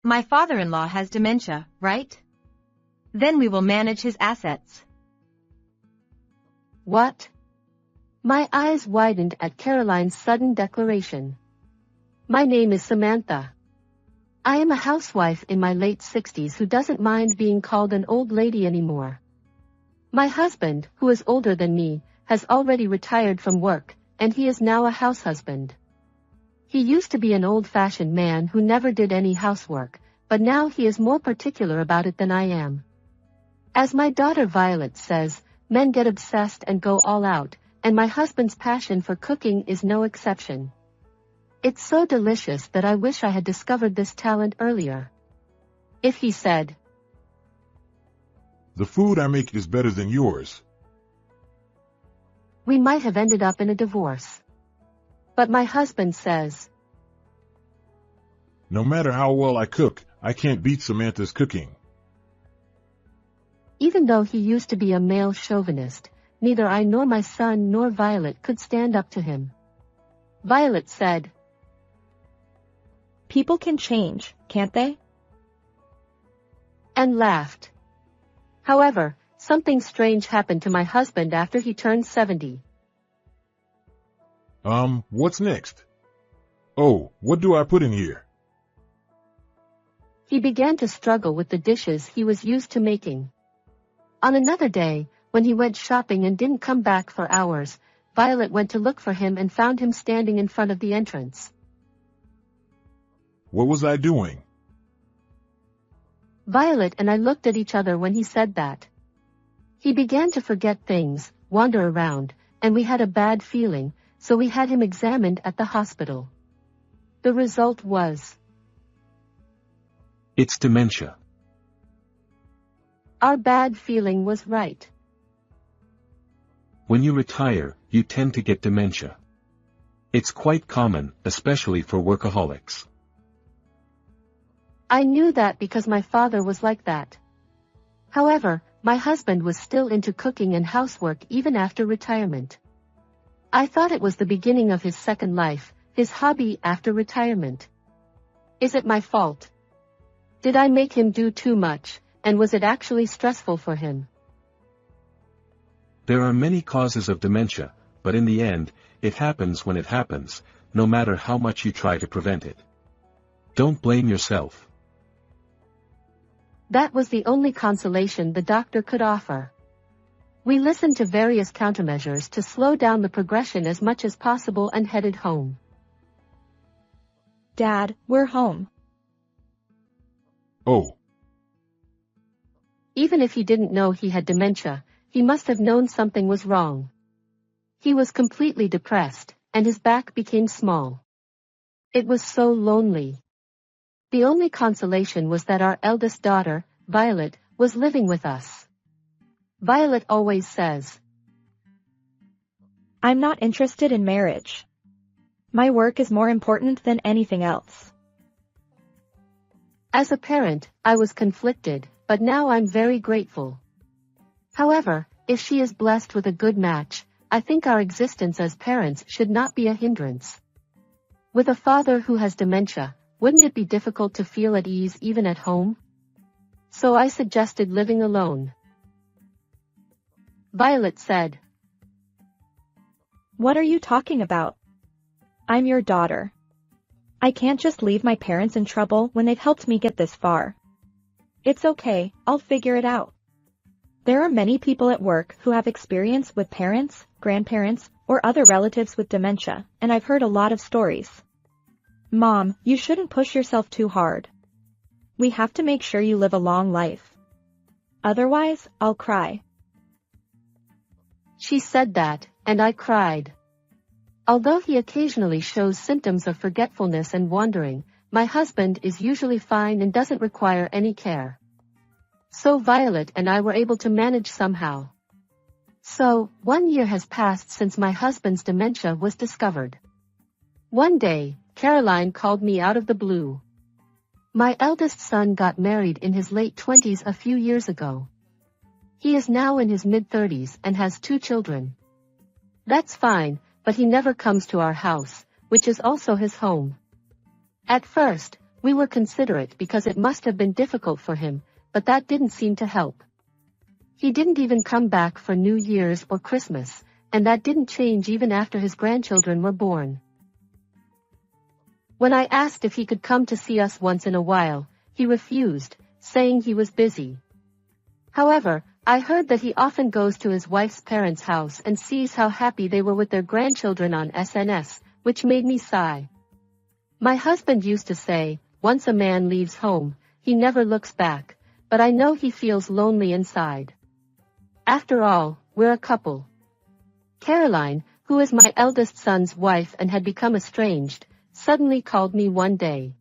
My father-in-law has dementia, right? Then we will manage his assets. What? My eyes widened at Caroline's sudden declaration. My name is Samantha. I am a housewife in my late 60s who doesn't mind being called an old lady anymore. My husband, who is older than me, has already retired from work, and he is now a house husband. He used to be an old-fashioned man who never did any housework, but now he is more particular about it than I am. As my daughter Violet says, men get obsessed and go all out, and my husband's passion for cooking is no exception. It's so delicious that I wish I had discovered this talent earlier. If he said, "The food I make is better than yours," we might have ended up in a divorce. But my husband says, "No matter how well I cook, I can't beat Samantha's cooking." Even though he used to be a male chauvinist, neither I nor my son nor Violet could stand up to him. Violet said, "People can change, can't they?" and laughed. However, something strange happened to my husband after he turned 70. What's next? Oh, what do I put in here? He began to struggle with the dishes he was used to making. On another day, when he went shopping and didn't come back for hours, Violet went to look for him and found him standing in front of the entrance. What was I doing? Violet and I looked at each other when he said that. He began to forget things, wander around, and we had a bad feeling, so we had him examined at the hospital. The result was, it's dementia. Our bad feeling was right. When you retire, you tend to get dementia. It's quite common, especially for workaholics. I knew that because my father was like that. However, my husband was still into cooking and housework even after retirement. I thought it was the beginning of his second life, his hobby after retirement. Is it my fault? Did I make him do too much, and was it actually stressful for him? There are many causes of dementia, but in the end, it happens when it happens, no matter how much you try to prevent it. Don't blame yourself. That was the only consolation the doctor could offer. We listened to various countermeasures to slow down the progression as much as possible and headed home. Dad, we're home. Oh. Even if he didn't know he had dementia, he must have known something was wrong. He was completely depressed, and his back became small. It was so lonely. The only consolation was that our eldest daughter, Violet, was living with us. Violet always says, I'm not interested in marriage. My work is more important than anything else. As a parent, I was conflicted, but now I'm very grateful. However, if she is blessed with a good match, I think our existence as parents should not be a hindrance. With a father who has dementia, wouldn't it be difficult to feel at ease even at home? So I suggested living alone. Violet said, What are you talking about? I'm your daughter. I can't just leave my parents in trouble when they've helped me get this far. It's okay, I'll figure it out. There are many people at work who have experience with parents, grandparents, or other relatives with dementia, and I've heard a lot of stories. Mom, you shouldn't push yourself too hard. We have to make sure you live a long life. Otherwise, I'll cry. She said that, and I cried. Although he occasionally shows symptoms of forgetfulness and wandering, my husband is usually fine and doesn't require any care. So Violet and I were able to manage somehow. So, 1 year has passed since my husband's dementia was discovered. One day, Caroline called me out of the blue. My eldest son got married in his late 20s a few years ago. He is now in his mid-30s and has 2 children. That's fine, but he never comes to our house, which is also his home. At first, We were considerate because it must have been difficult for him, but that didn't seem to help. He didn't even come back for New Year's or Christmas, and that didn't change even after his grandchildren were born. When I asked if he could come to see us once in a while, he refused, saying he was busy. However, I heard that he often goes to his wife's parents' house and sees how happy they were with their grandchildren on SNS, which made me sigh. My husband used to say, once a man leaves home, he never looks back, but I know he feels lonely inside. After all, we're a couple. Caroline, who is my eldest son's wife and had become estranged, suddenly called me one day.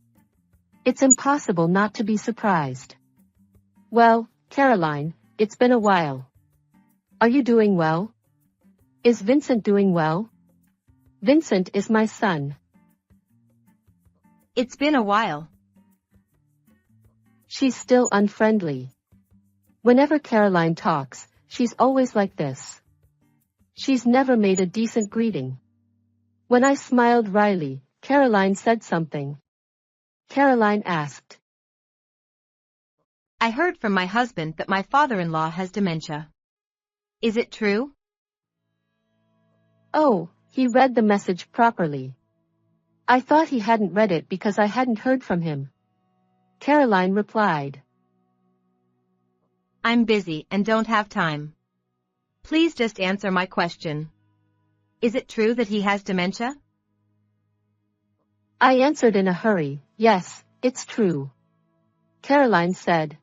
It's impossible not to be surprised. Well, Caroline, it's been a while. Are you doing well? Is Vincent doing well? Vincent is my son. It's been a while. She's still unfriendly. Whenever Caroline talks, she's always like this. She's never made a decent greeting. When I smiled wryly, Caroline said something. Caroline asked. I heard from my husband that my father-in-law has dementia. Is it true? Oh, he read the message properly. I thought he hadn't read it because I hadn't heard from him. Caroline replied. I'm busy and don't have time. Please just answer my question. Is it true that he has dementia? I answered in a hurry, yes, it's true. Caroline said.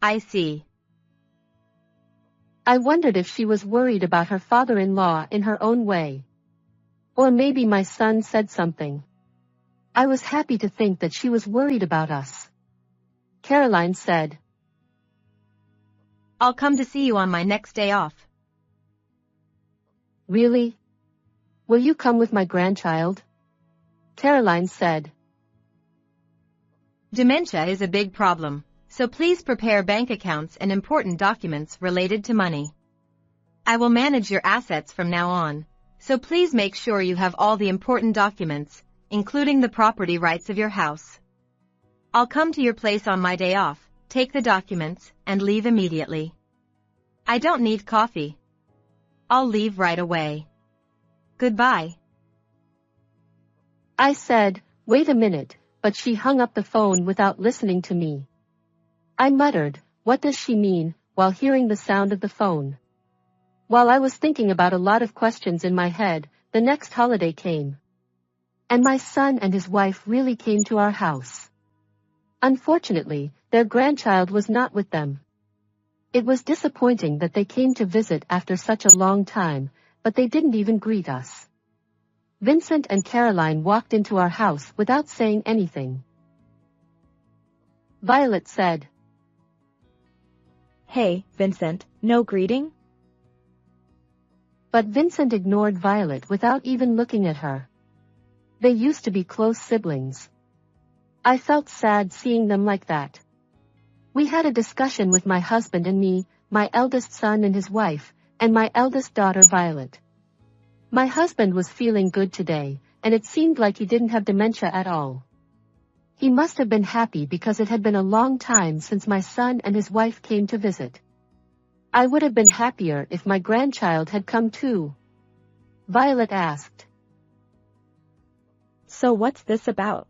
I see. I wondered if she was worried about her father-in-law in her own way. Or maybe my son said something. I was happy to think that she was worried about us. Caroline said. I'll come to see you on my next day off. Really? Will you come with my grandchild? Caroline said. Dementia is a big problem, so please prepare bank accounts and important documents related to money. I will manage your assets from now on, so please make sure you have all the important documents, including the property rights of your house. I'll come to your place on my day off, take the documents, and leave immediately. I don't need coffee. I'll leave right away. Goodbye. I said, wait a minute, but she hung up the phone without listening to me. I muttered, what does she mean, while hearing the sound of the phone. While I was thinking about a lot of questions in my head, the next holiday came. And my son and his wife really came to our house. Unfortunately, their grandchild was not with them. It was disappointing that they came to visit after such a long time, but they didn't even greet us. Vincent and Caroline walked into our house without saying anything. Violet said. Hey, Vincent, no greeting? But Vincent ignored Violet without even looking at her. They used to be close siblings. I felt sad seeing them like that. We had a discussion with my husband and me, my eldest son and his wife, and my eldest daughter Violet. My husband was feeling good today, and it seemed like he didn't have dementia at all. He must have been happy because it had been a long time since my son and his wife came to visit. I would have been happier if my grandchild had come too. Violet asked. So what's this about?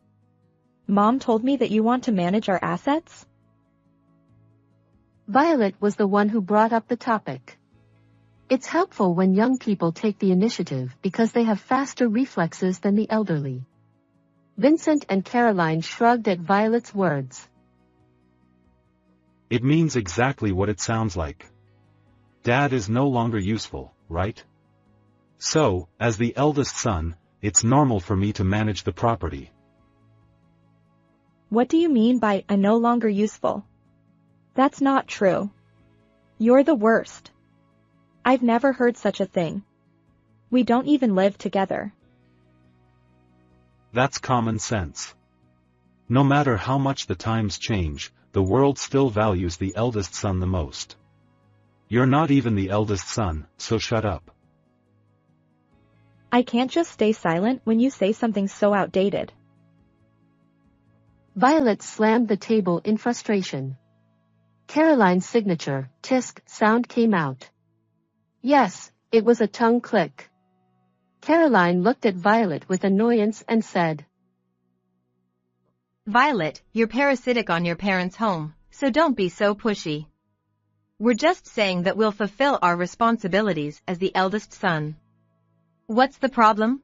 Mom told me that you want to manage our assets? Violet was the one who brought up the topic. It's helpful when young people take the initiative because they have faster reflexes than the elderly. Vincent and Caroline shrugged at Violet's words. It means exactly what it sounds like. Dad is no longer useful, right? So, as the eldest son, it's normal for me to manage the property. What do you mean by I'm no longer useful? That's not true. You're the worst. I've never heard such a thing. We don't even live together. That's common sense. No matter how much the times change, the world still values the eldest son the most. You're not even the eldest son, so shut up. I can't just stay silent when you say something so outdated. Violet slammed the table in frustration. Caroline's signature, tisk, sound came out. Yes, it was a tongue click. Caroline looked at Violet with annoyance and said, Violet, you're parasitic on your parents' home, so don't be so pushy. We're just saying that we'll fulfill our responsibilities as the eldest son. What's the problem?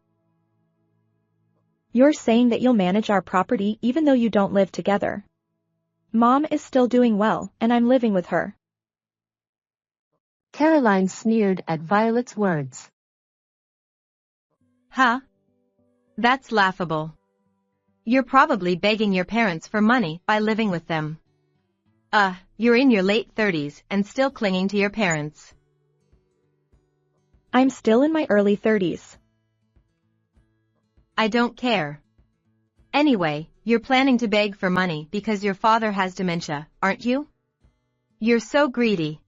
You're saying that you'll manage our property even though you don't live together. Mom is still doing well, and I'm living with her. Caroline sneered at Violet's words. Huh? That's laughable. You're probably begging your parents for money by living with them. You're in your late 30s and still clinging to your parents. I'm still in my early 30s. I don't care. Anyway, you're planning to beg for money because your father has dementia, aren't you? You're so greedy.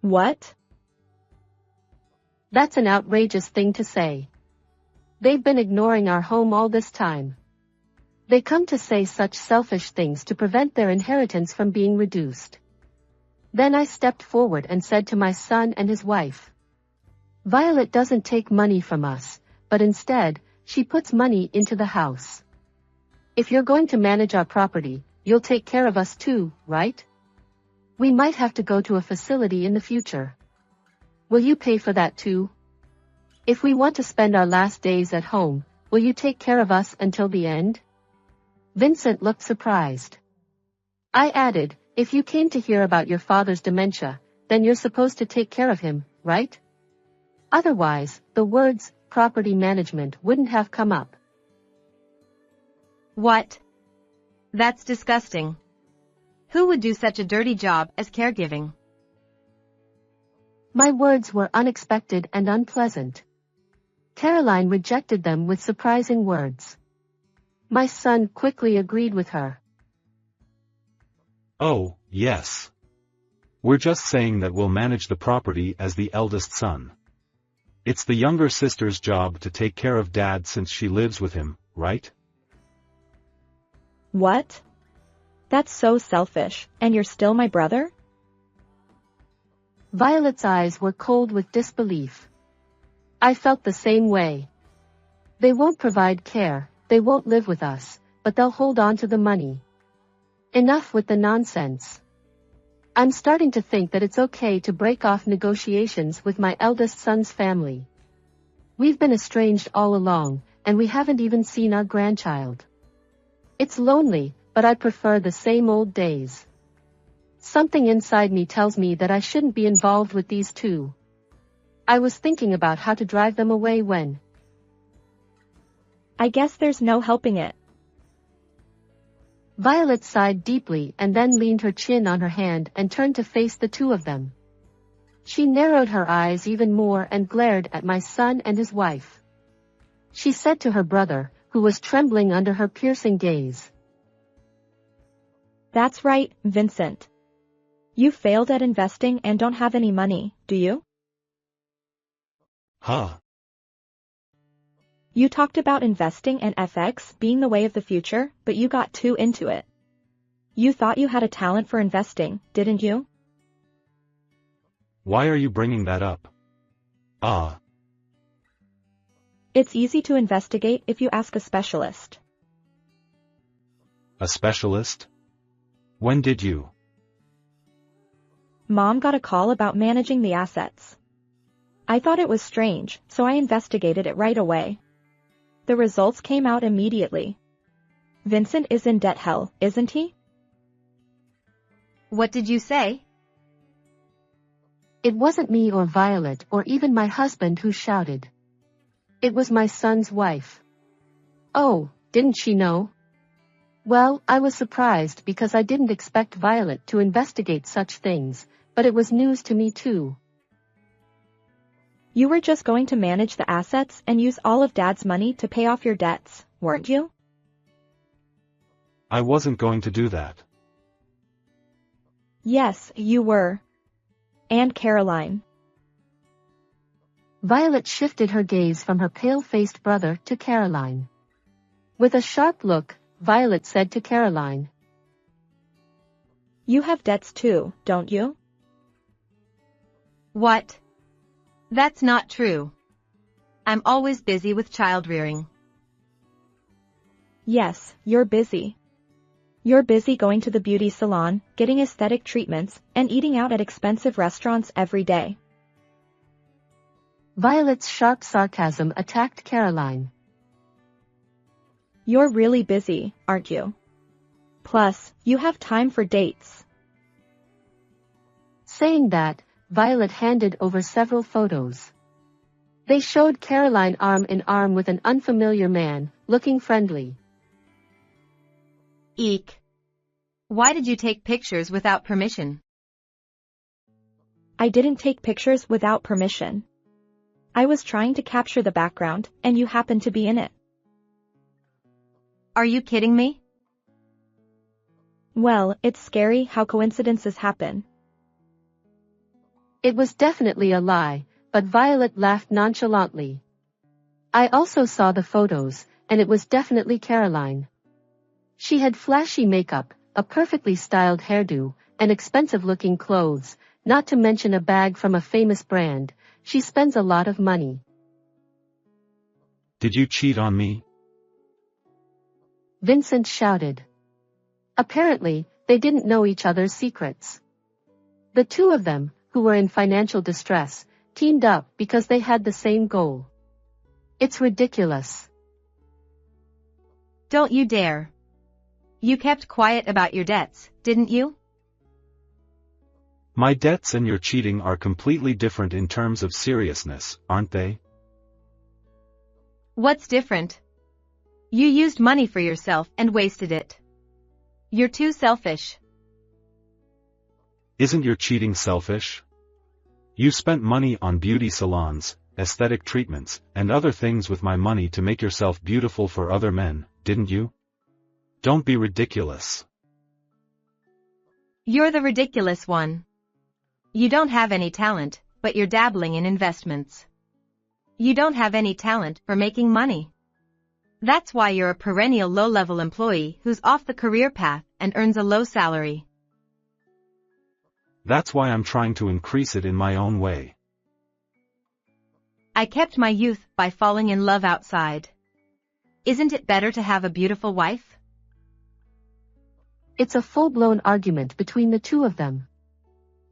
What? That's an outrageous thing to say. They've been ignoring our home all this time. They come to say such selfish things to prevent their inheritance from being reduced. Then I stepped forward and said to my son and his wife, Violet doesn't take money from us, but instead, she puts money into the house. If you're going to manage our property, you'll take care of us too, right? We might have to go to a facility in the future. Will you pay for that too? If we want to spend our last days at home, will you take care of us until the end? Vincent looked surprised. I added, if you came to hear about your father's dementia, then you're supposed to take care of him, right? Otherwise, the words, property management wouldn't have come up. What? That's disgusting. Who would do such a dirty job as caregiving? My words were unexpected and unpleasant. Caroline rejected them with surprising words. My son quickly agreed with her. Oh, yes. We're just saying that we'll manage the property as the eldest son. It's the younger sister's job to take care of Dad since she lives with him, right? What? That's so selfish, and you're still my brother? Violet's eyes were cold with disbelief. I felt the same way. They won't provide care, they won't live with us, but they'll hold on to the money. Enough with the nonsense. I'm starting to think that it's okay to break off negotiations with my eldest son's family. We've been estranged all along, and we haven't even seen our grandchild. It's lonely, but I prefer the same old days. Something inside me tells me that I shouldn't be involved with these two. I was thinking about how to drive them away when. I guess there's no helping it. Violet sighed deeply and then leaned her chin on her hand and turned to face the two of them. She narrowed her eyes even more and glared at my son and his wife. She said to her brother, who was trembling under her piercing gaze. That's right, Vincent. You failed at investing and don't have any money, do you? Huh? You talked about investing and FX being the way of the future, but you got too into it. You thought you had a talent for investing, didn't you? Why are you bringing that up? It's easy to investigate if you ask a specialist. A specialist? When did you? Mom got a call about managing the assets. I thought it was strange, so I investigated it right away. The results came out immediately. Vincent is in debt hell, isn't he? What did you say? It wasn't me or Violet or even my husband who shouted. It was my son's wife. Oh, didn't she know? Well, I was surprised because I didn't expect Violet to investigate such things, but it was news to me too. You were just going to manage the assets and use all of Dad's money to pay off your debts, weren't you? I wasn't going to do that. Yes, you were. And Caroline. Violet shifted her gaze from her pale-faced brother to Caroline. With a sharp look, Violet said to Caroline. You have debts too, don't you? What? That's not true. I'm always busy with child rearing. Yes, you're busy. You're busy going to the beauty salon, getting aesthetic treatments, and eating out at expensive restaurants every day. Violet's sharp sarcasm attacked Caroline. You're really busy, aren't you? Plus, you have time for dates. Saying that, Violet handed over several photos. They showed Caroline arm in arm with an unfamiliar man, looking friendly. Eek. Why did you take pictures without permission? I didn't take pictures without permission. I was trying to capture the background, and you happened to be in it. Are you kidding me? Well, it's scary how coincidences happen. It was definitely a lie, but Violet laughed nonchalantly. I also saw the photos, and it was definitely Caroline. She had flashy makeup, a perfectly styled hairdo, and expensive-looking clothes, not to mention a bag from a famous brand. She spends a lot of money. Did you cheat on me? Vincent shouted. Apparently, they didn't know each other's secrets. The two of them, who were in financial distress, teamed up because they had the same goal. It's ridiculous. Don't you dare. You kept quiet about your debts, didn't you? My debts and your cheating are completely different in terms of seriousness, aren't they? What's different? You used money for yourself and wasted it. You're too selfish. Isn't your cheating selfish? You spent money on beauty salons, aesthetic treatments, and other things with my money to make yourself beautiful for other men, didn't you? Don't be ridiculous. You're the ridiculous one. You don't have any talent, but you're dabbling in investments. You don't have any talent for making money. That's why you're a perennial low-level employee who's off the career path and earns a low salary. That's why I'm trying to increase it in my own way. I kept my youth by falling in love outside. Isn't it better to have a beautiful wife? It's a full-blown argument between the two of them.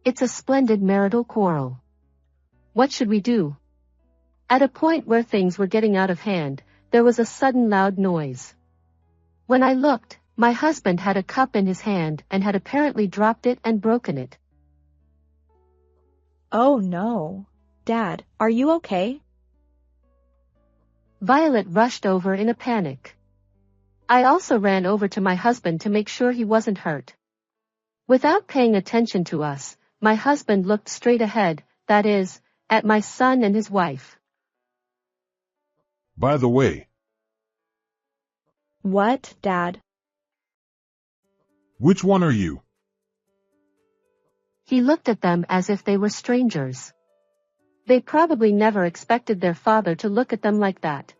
It's a splendid marital quarrel. What should we do? At a point where things were getting out of hand, there was a sudden loud noise. When I looked, my husband had a cup in his hand and had apparently dropped it and broken it. Oh no. Dad, are you okay? Violet rushed over in a panic. I also ran over to my husband to make sure he wasn't hurt. Without paying attention to us, my husband looked straight ahead, that is, at my son and his wife. By the way, What, Dad? which one are you? He looked at them as if they were strangers. They probably never expected their father to look at them like that.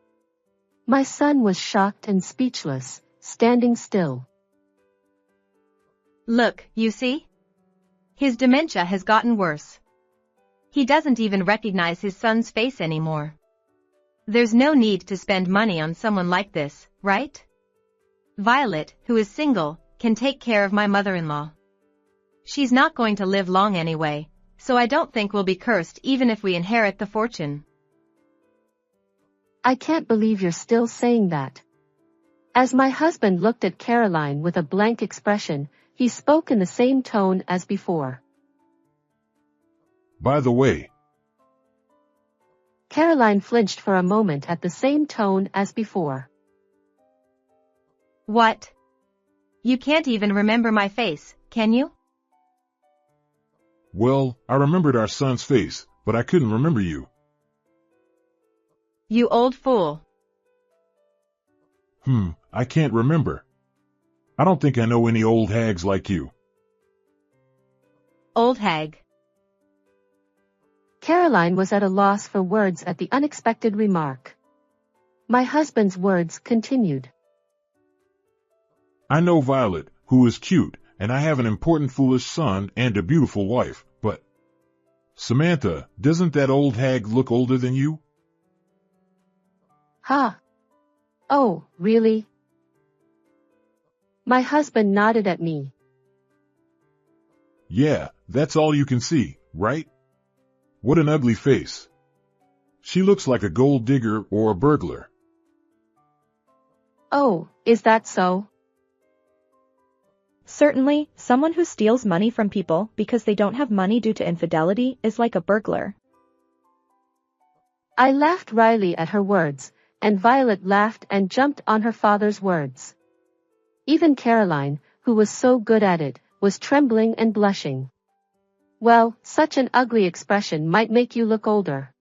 My son was shocked and speechless, standing still. Look, you see? His dementia has gotten worse. He doesn't even recognize his son's face anymore. There's no need to spend money on someone like this, right? Violet, who is single, can take care of my mother-in-law. She's not going to live long anyway, so I don't think we'll be cursed even if we inherit the fortune. I can't believe you're still saying that. As my husband looked at Caroline with a blank expression, he spoke in the same tone as before. By the way, Caroline flinched for a moment at the same tone as before. What? You can't even remember my face, can you? well, I remembered our son's face, but I couldn't remember you. You old fool. I can't remember. I don't think I know any old hags like you. Old hag. Caroline was at a loss for words at the unexpected remark. My husband's words continued. I know Violet, who is cute, and I have an important foolish son and a beautiful wife, but... Samantha, doesn't that old hag look older than you? Ha! Oh, really? My husband nodded at me. Yeah, that's all you can see, right? What an ugly face. She looks like a gold digger or a burglar. Oh, is that so? Certainly, someone who steals money from people because they don't have money due to infidelity is like a burglar. I laughed wryly at her words, and Violet laughed and jumped on her father's words. Even Caroline, who was so good at it, was trembling and blushing. Well, such an ugly expression might make you look older.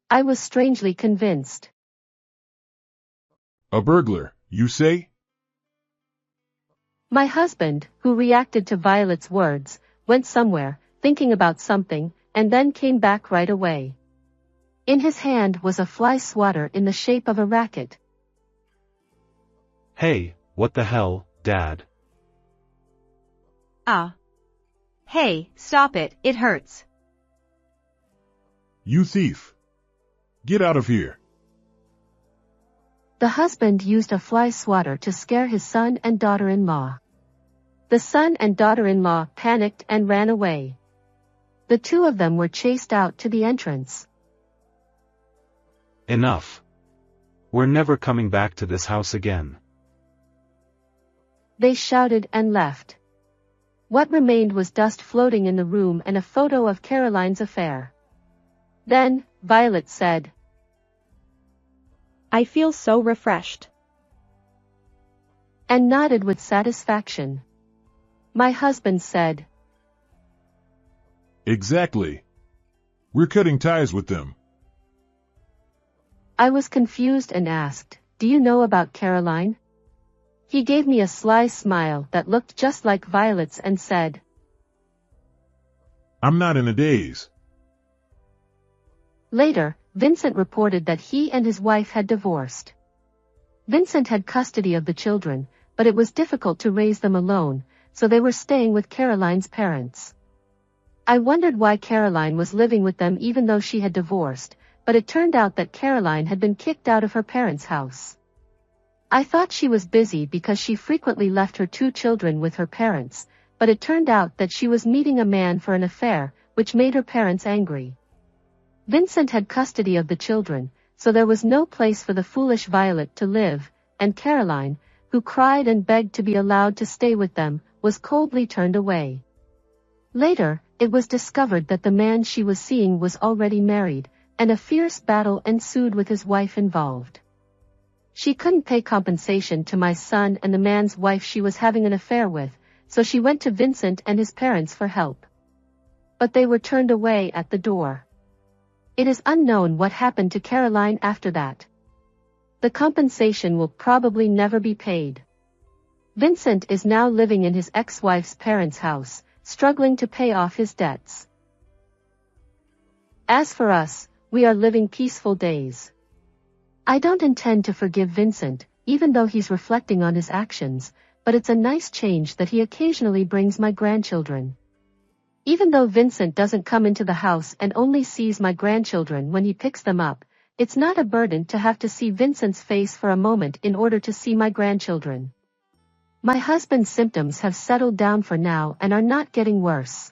I was strangely convinced. A burglar, you say? My husband, who reacted to Violet's words, went somewhere, thinking about something, and then came back right away. In his hand was a fly swatter in the shape of a racket. Hey, what the hell, Dad? Ah. Hey, stop it, it hurts. You thief. Get out of here. The husband used a fly swatter to scare his son and daughter-in-law. The son and daughter-in-law panicked and ran away. The two of them were chased out to the entrance. Enough. We're never coming back to this house again. They shouted and left. What remained was dust floating in the room and a photo of Caroline's affair. Then, Violet said, I feel so refreshed. And nodded with satisfaction. My husband said, Exactly. We're cutting ties with them. I was confused and asked, Do you know about Caroline? He gave me a sly smile that looked just like Violet's and said, I'm not in a daze. Later, Vincent reported that he and his wife had divorced. Vincent had custody of the children, but it was difficult to raise them alone, so they were staying with Caroline's parents. I wondered why Caroline was living with them even though she had divorced, but it turned out that Caroline had been kicked out of her parents' house. I thought she was busy because she frequently left her two children with her parents, but it turned out that she was meeting a man for an affair, which made her parents angry. Vincent had custody of the children, so there was no place for the foolish Violet to live, and Caroline, who cried and begged to be allowed to stay with them, was coldly turned away. Later, it was discovered that the man she was seeing was already married, and a fierce battle ensued with his wife involved. She couldn't pay compensation to my son and the man's wife she was having an affair with, so she went to Vincent and his parents for help. But they were turned away at the door. It is unknown what happened to Caroline after that. The compensation will probably never be paid. Vincent is now living in his ex-wife's parents' house, struggling to pay off his debts. As for us, we are living peaceful days. I don't intend to forgive Vincent, even though he's reflecting on his actions, but it's a nice change that he occasionally brings my grandchildren. Even though Vincent doesn't come into the house and only sees my grandchildren when he picks them up, it's not a burden to have to see Vincent's face for a moment in order to see my grandchildren. My husband's symptoms have settled down for now and are not getting worse.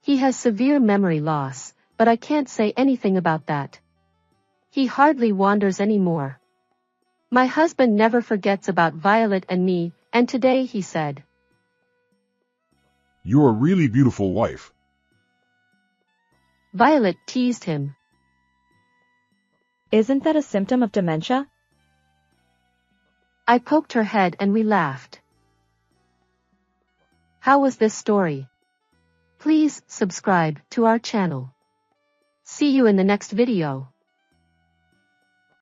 He has severe memory loss, but I can't say anything about that. He hardly wanders anymore. My husband never forgets about Violet and me, and today he said, You're a really beautiful wife. Violet teased him. Isn't that a symptom of dementia? I poked her head and we laughed. How was this story? Please subscribe to our channel. See you in the next video.